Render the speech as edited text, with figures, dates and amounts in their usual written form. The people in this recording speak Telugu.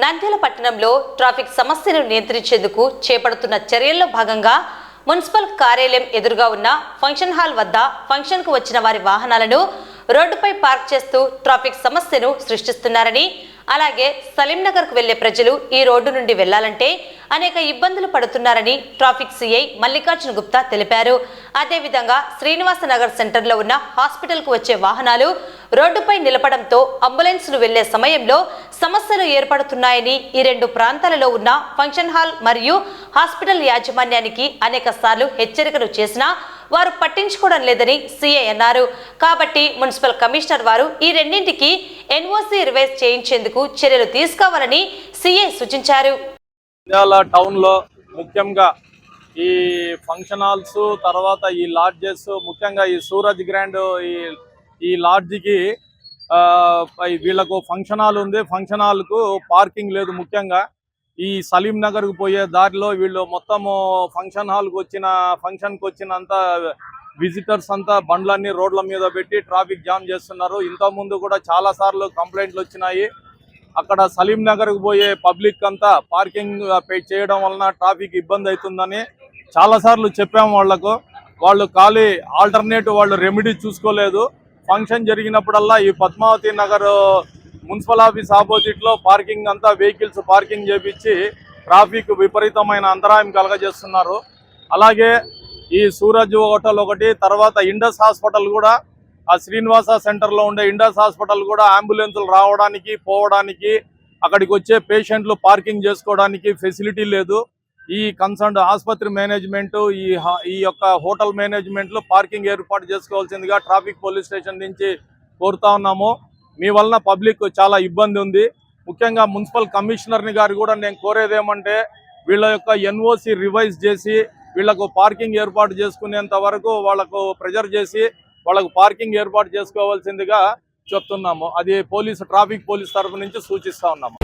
నంద్యాల పట్టణంలో ట్రాఫిక్ సమస్యను నియంత్రించేందుకు చేపడుతున్న చర్యల్లో భాగంగా మున్సిపల్ కార్యాలయం ఎదురుగా ఉన్న ఫంక్షన్ హాల్ వద్ద ఫంక్షన్కు వచ్చిన వారి వాహనాలను రోడ్డుపై పార్క్ చేస్తూ ట్రాఫిక్ సమస్యను సృష్టిస్తున్నారని, అలాగే సలీంనగర్కు వెళ్లే ప్రజలు ఈ రోడ్డు నుండి వెళ్లాలంటే అనేక ఇబ్బందులు పడుతున్నారని ట్రాఫిక్ సిఐ మల్లికార్జున గుప్తా తెలిపారు. అదేవిధంగా శ్రీనివాసనగర్ సెంటర్లో ఉన్న హాస్పిటల్కు వచ్చే వాహనాలు రోడ్డుపై నిలపడంతో అంబులెన్స్లు వెళ్లే సమయంలో సమస్యలు ఏర్పడుతున్నాయని, ఈ రెండు ప్రాంతాలలో ఉన్న ఫంక్షన్ హాల్ మరియు హాస్పిటల్ యాజమాన్యానికి అనేక సార్లు హెచ్చరికలు చేసినా వారు పట్టించుకోవడం లేదని సిఐ అన్నారు. కాబట్టి మున్సిపల్ కమిషనర్ వారు ఈ రెండింటికి ఎన్ఓసి రివైజ్ చేయించేందుకు చర్యలు తీసుకోవాలని సిఐ సూచించారు. టౌన్ లో ముఖ్యంగా ఈ ఫంక్షన్ హాల్స్, తర్వాత ఈ లాడ్జెస్, ముఖ్యంగా ఈ సూరజ్ గ్రాండ్ ఈ లాడ్జికి వీళ్ళకు ఫంక్షన్ హాల్ ఉంది. ఫంక్షన్ హాల్ కు పార్కింగ్ లేదు. ముఖ్యంగా ఈ సలీం నగర్ కు పోయే దారిలో వీళ్ళు మొత్తము ఫంక్షన్ వచ్చినంత విజిటర్స్ అంతా బండ్లన్నీ రోడ్ల మీద పెట్టి ట్రాఫిక్ జామ్ చేస్తున్నారు. ఇంతకుముందు కూడా చాలా సార్లు కంప్లైంట్లు వచ్చినాయి. అక్కడ సలీం నగర్ కు పోయే పబ్లిక్ అంతా పార్కింగ్ చేయడం వలన ట్రాఫిక్ ఇబ్బంది అవుతుందని చాలా సార్లు చెప్పాము వాళ్లకు. వాళ్ళు ఖాళీ ఆల్టర్నేటివ్ వాళ్ళు రెమెడీ చూసుకోలేదు. ఫంక్షన్ జరిగినప్పుడల్లా ఈ Padmavathi Nagar municipal office opposite లో పార్కింగ్ అంతా వెహికల్స్ పార్కింగ్ చేపించి ట్రాఫిక్ విపరీతమైన అంతరాయం కలగజేస్తున్నారు. అలాగే ఈ సూరజ్ హోటల్ ఒకటి, తర్వాత ఇండస్ హాస్పిటల్ కూడా, ఆ శ్రీనివాస సెంటర్ లో ఉండే ఇండస్ హాస్పిటల్ కూడా అంబులెన్సులు రావడానికి పోవడానికి, అక్కడికి వచ్చే పేషెంట్లు పార్కింగ్ చేసుకోవడానికి ఫెసిలిటీ లేదు. ఈ కన్సర్న్ ఆసుపత్రి మేనేజ్మెంట్, ఈ యొక్క హోటల్ మేనేజ్మెంట్ లో పార్కింగ్ ఏర్పాటు చేసుకోవాల్సిందిగా ట్రాఫిక్ పోలీస్ స్టేషన్ నుంచి కోరుతా ఉన్నాము. మీ వలన పబ్లిక్ చాలా ఇబ్బంది ఉంది. ముఖ్యంగా మున్సిపల్ కమిషనర్ని గారు కూడా నేను కోరేది ఏమంటే, వీళ్ళ యొక్క ఎన్ఓసి రివైజ్ చేసి వీళ్లకు పార్కింగ్ ఏర్పాటు చేసుకునేంత వరకు వాళ్లకు ప్రెజర్ చేసి వాళ్ళకు పార్కింగ్ ఏర్పాటు చేసుకోవాల్సిందిగా చెప్తున్నాము. అది ట్రాఫిక్ పోలీస్ తరఫు నుంచి సూచిస్తా ఉన్నాము.